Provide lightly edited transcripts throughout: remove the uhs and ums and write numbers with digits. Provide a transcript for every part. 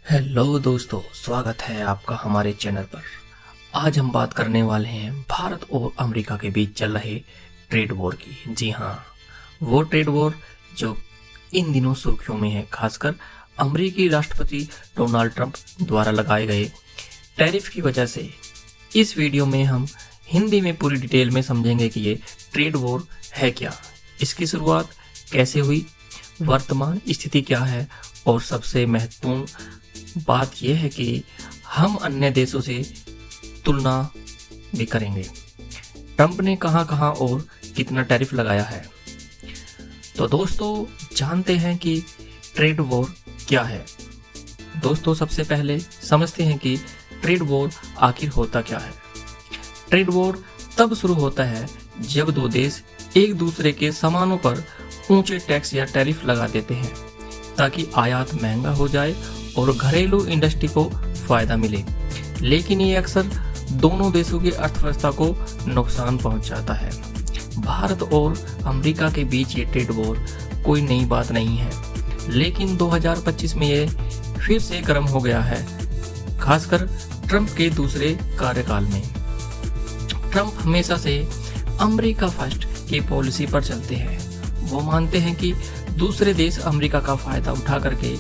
Hello दोस्तों, स्वागत है आपका हमारे चैनल पर। आज हम बात करने वाले हैं भारत और अमेरिका के बीच चल रहे ट्रेड वॉर की। जी हाँ, वो ट्रेड वॉर जो इन दिनों सुर्खियों में है, खासकर अमेरिकी राष्ट्रपति डोनाल्ड ट्रंप द्वारा लगाए गए टैरिफ की वजह से। इस वीडियो में हम हिंदी में पूरी डिटेल में समझेंगे कि ये ट्रेड वॉर है क्या, इसकी शुरुआत कैसे हुई, वर्तमान स्थिति क्या है, और सबसे महत्वपूर्ण बात यह है कि हम अन्य देशों से तुलना भी करेंगे। ट्रंप ने कहां कहां और कितना टैरिफ लगाया है। तो दोस्तों, जानते हैं कि ट्रेड वॉर क्या है। दोस्तों, सबसे पहले समझते हैं कि ट्रेड वॉर आखिर होता क्या है। ट्रेड वॉर तब शुरू होता है जब दो देश एक दूसरे के सामानों पर ऊंचे टैक्स या टैरिफ लगा देते हैं ताकि आयात महंगा हो जाए और घरेलू इंडस्ट्री को फायदा मिले। लेकिन ये अक्सर दोनों देशों की अर्थव्यवस्था को नुकसान पहुंचाता है। भारत और अमेरिका के बीच ये ट्रेड वॉर कोई नई बात नहीं है, लेकिन 2025 में ये फिर से गर्म हो गया है, खासकर ट्रंप के दूसरे कार्यकाल में। ट्रंप हमेशा से अमेरिका फर्स्ट की पॉलिसी पर चलते हैं। वो मानते हैं कि दूसरे देश अमेरिका का फायदा उठा करके,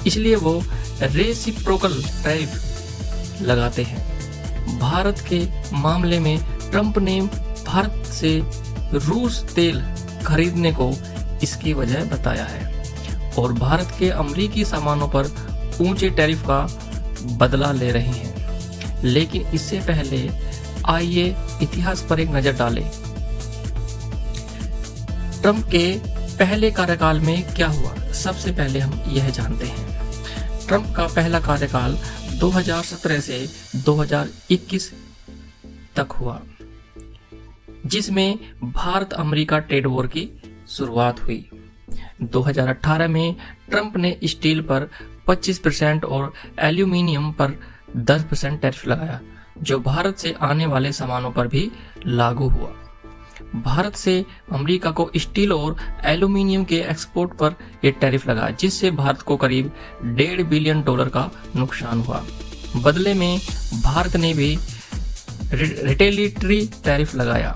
इसलिए वो रेसिप्रोकल टैरिफ लगाते हैं। भारत के मामले में ट्रंप ने भारत से रूस तेल खरीदने को इसकी वजह बताया है और भारत के अमेरिकी सामानों पर ऊंचे टैरिफ का बदला ले रहे हैं। लेकिन इससे पहले आइए इतिहास पर एक नजर डालें। ट्रंप के पहले कार्यकाल में क्या हुआ, सबसे पहले हम यह जानते हैं। ट्रंप का पहला कार्यकाल 2017 से 2021 तक हुआ, जिसमें भारत अमेरिका ट्रेड वॉर की शुरुआत हुई। 2018 में ट्रंप ने स्टील पर 25% और एल्यूमिनियम पर 10% टैरिफ लगाया, जो भारत से आने वाले सामानों पर भी लागू हुआ। भारत से अमेरिका को स्टील और एल्यूमिनियम के एक्सपोर्ट पर यह टैरिफ लगा, जिससे भारत को करीब $1.5 बिलियन का नुकसान हुआ। बदले में भारत ने भी रिटेलिटरी टैरिफ लगाया।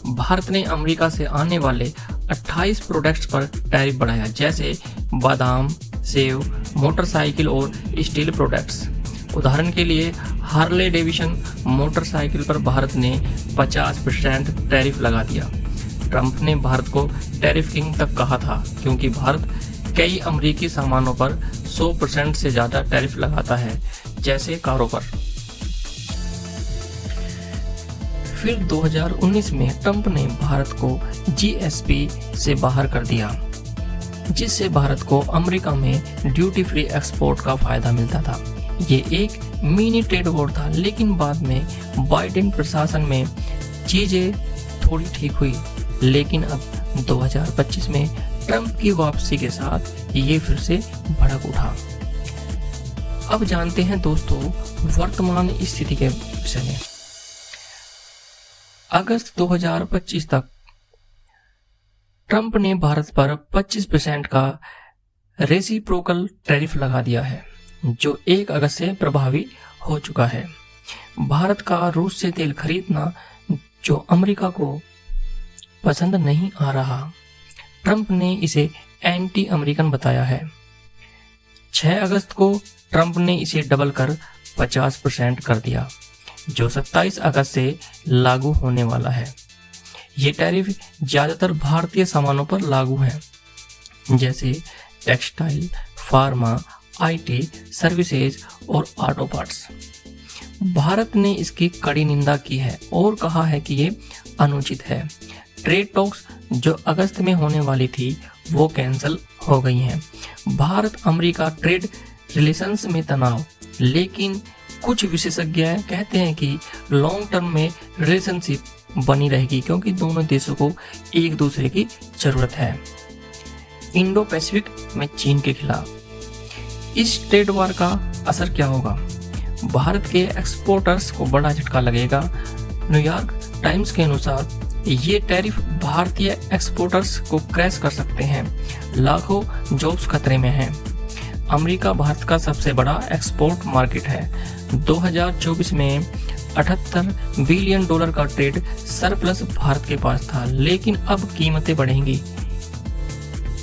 भारत ने अमेरिका से आने वाले 28 प्रोडक्ट्स पर टैरिफ बढ़ाया, जैसे बादाम, सेब, मोटरसाइकिल और स्टील प्रोडक्ट्स। उदाहरण के लिए हार्ले डेविसन मोटरसाइकिल पर भारत ने 50% टैरिफ लगा दिया। ट्रंप ने भारत को टैरिफ किंग तक कहा था, क्योंकि भारत कई अमेरिकी सामानों पर 100% से ज्यादा टैरिफ लगाता है, जैसे कारों पर। फिर 2019 में ट्रंप ने भारत को जीएसपी से बाहर कर दिया, जिससे भारत को अमेरिका में ड्यूटी फ्री एक्सपोर्ट का फायदा मिलता था। ये एक मिनी ट्रेड वॉर था, लेकिन बाद में बाइडेन प्रशासन में चीजें थोड़ी ठीक हुई। लेकिन अब 2025 में ट्रंप की वापसी के साथ ये फिर से भड़क उठा। अब जानते हैं दोस्तों वर्तमान स्थिति के विषय में। अगस्त 2025 तक ट्रंप ने भारत पर 25% का रेसिप्रोकल टैरिफ लगा दिया है, जो 1 अगस्त से प्रभावी हो चुका है। भारत का रूस से तेल खरीदना, जो अमेरिका को पसंद नहीं आ रहा, ट्रंप ने इसे एंटी अमेरिकन बताया है। 6 अगस्त को ट्रंप ने इसे डबल कर 50% कर दिया, जो 27 अगस्त से लागू होने वाला है। ये टैरिफ ज्यादातर भारतीय सामानों पर लागू है, जैसे टेक्सटाइल, फार्मा, आईटी, सर्विसेज और ऑटो पार्ट्स। भारत ने इसकी कड़ी निंदा की है और कहा है कि ये अनुचित है। ट्रेड टॉक्स जो अगस्त में होने वाली थी, वो कैंसिल हो गई हैं। भारत अमेरिका ट्रेड रिलेशंस में तनाव, लेकिन कुछ विशेषज्ञ कहते हैं कि लॉन्ग टर्म में रिलेशनशिप बनी रहेगी, क्योंकि दोनों देशों को एक दूसरे की जरूरत है। इंडो पैसिफिक में चीन के खिलाफ इस ट्रेड वॉर का असर क्या होगा। भारत के एक्सपोर्टर्स को बड़ा झटका लगेगा। न्यूयॉर्क टाइम्स के अनुसार ये टैरिफ भारतीय एक्सपोर्टर्स को क्रैश कर सकते हैं। लाखों जॉब्स खतरे में हैं। अमेरिका भारत का सबसे बड़ा एक्सपोर्ट मार्केट है। 2024 में 78 बिलियन डॉलर का ट्रेड सरप्लस भारत के पास था, लेकिन अब कीमतें बढ़ेंगी।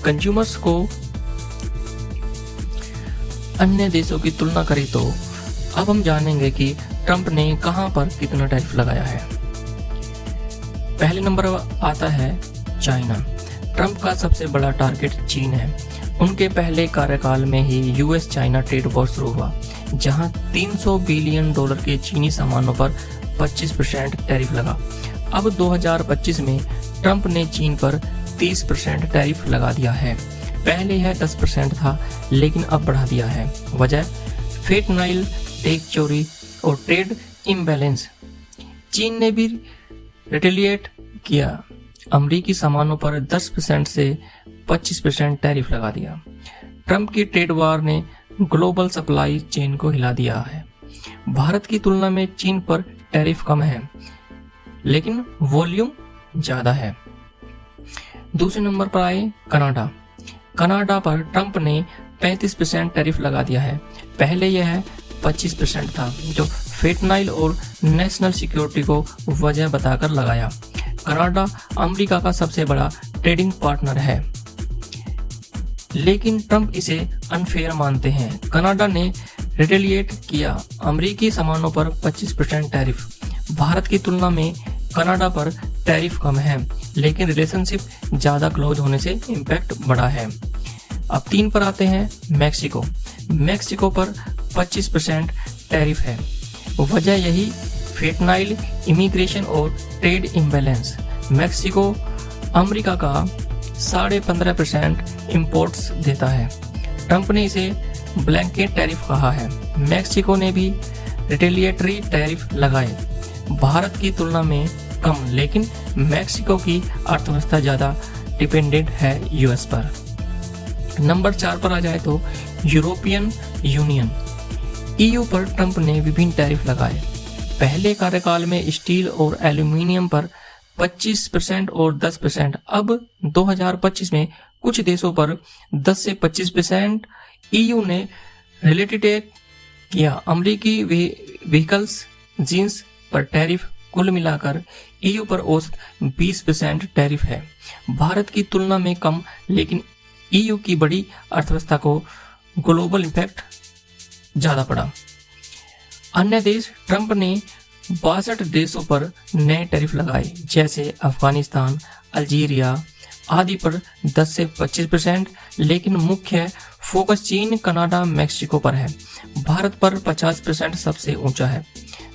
कंज्यूमर्स को अन्य देशों की तुलना करें तो अब हम जानेंगे कि ट्रंप ने कहां पर कितना टैरिफ लगाया है। पहले नंबर आता है चाइना। ट्रंप का सबसे बड़ा टारगेट चीन है। उनके पहले कार्यकाल में ही यूएस चाइना ट्रेड वॉर शुरू हुआ, जहां 300 बिलियन डॉलर के चीनी सामानों पर 25% टैरिफ लगा। अब 2025 में ट्रंप ने चीन पर 30% टैरिफ लगा दिया है। पहले यह 10% था, लेकिन अब बढ़ा दिया है। वजह फेंटनाइल, टेक चोरी और ट्रेड इम्बैलेंस। चीन ने भी रिटेलिएट किया, अमरीकी सामानों पर 10% से 25% टैरिफ लगा दिया। ट्रंप की ट्रेड वॉर ने ग्लोबल सप्लाई चेन को हिला दिया है। भारत की तुलना में चीन पर टैरिफ कम है, लेकिन वॉल्यूम ज्यादा है। दूसरे नंबर पर आए कनाडा। कनाडा पर ट्रंप ने 35% टैरिफ लगा दिया है। पहले यह 25% था, जो फेंटनाइल और नेशनल सिक्योरिटी को वजह बताकर लगाया। कनाडा अमेरिका का सबसे बड़ा ट्रेडिंग पार्टनर है, लेकिन ट्रंप इसे अनफेयर मानते हैं। कनाडा ने रिटेलिएट किया, अमेरिकी सामानों पर 25% टैरिफ। भारत की तुलना में कनाडा पर टैरिफ कम है, लेकिन रिलेशनशिप ज्यादा क्लोज होने से इम्पैक्ट बढ़ा है। अब 3 पर आते हैं मैक्सिको। मैक्सिको पर 25% टैरिफ है। वजह यही फेंटनाइल, इमिग्रेशन और ट्रेड इम्बैलेंस। मैक्सिको अमेरिका का 15.5% इंपोर्ट्स देता है। ट्रंप ने इसे ब्लैंकेट टैरिफ कहा है। मैक्सिको ने भी रिटेलिएटरी टैरिफ लगाए, भारत की तुलना में कम, लेकिन मैक्सिको की अर्थव्यवस्था ज्यादा डिपेंडेंट है यूएस पर। नंबर 4 पर आ जाए तो यूरोपियन यूनियन। ईयू पर ट्रंप ने विभिन्न टैरिफ लगाए। पहले कार्यकाल में स्टील और एल्यूमिनियम पर 25% और 10%। अब 2025 में कुछ देशों पर 10 से 25%। ईयू ने रिलेटेड किया, अमेरिकी व्हीकल्स, जींस पर टैरिफ। कुल मिलाकर ईयू पर औसत 20% टैरिफ है। भारत की तुलना में कम, लेकिन ईयू की बड़ी अर्थव्यवस्था को ग्लोबल इम्पैक्ट ज्यादा पड़ा। अन्य देश। ट्रंप ने 62 देशों पर नए टैरिफ लगाए, जैसे अफगानिस्तान, अल्जीरिया आदि पर 10 से 25%, लेकिन मुख्य फोकस चीन, कनाडा, मैक्सिको पर है। भारत पर 50% सबसे ऊंचा है,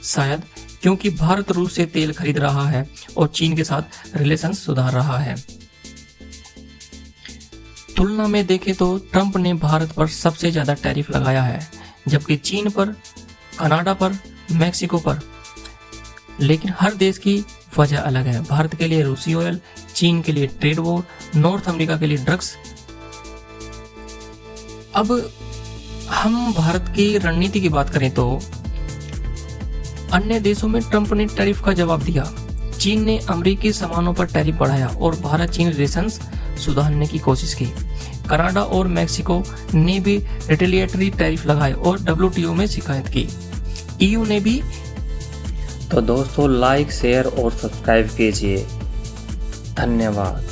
शायद क्योंकि भारत रूस से तेल खरीद रहा है और चीन के साथ रिलेशन सुधार रहा है। तुलना में देखें तो ट्रंप ने भारत पर सबसे ज्यादा टैरिफ लगाया है, जबकि चीन पर, कनाडा पर, मैक्सिको पर। लेकिन हर देश की वजह अलग है। भारत के लिए रूसी ऑयल, चीन के लिए ट्रेड वॉर, नॉर्थ अमेरिका के लिए ड्रग्स। अब हम भारत की रणनीति की बात करें तो अन्य देशों में ट्रंप ने टैरिफ का जवाब दिया। चीन ने अमेरिकी सामानों पर टैरिफ बढ़ाया और भारत चीन रिलेशंस सुधारने की कोशिश की। कनाडा और मैक्सिको ने भी रिटेलिएटरी टैरिफ लगाए और WTO में शिकायत की। ईयू ने भी। तो दोस्तों लाइक, शेयर और सब्सक्राइब कीजिए। धन्यवाद।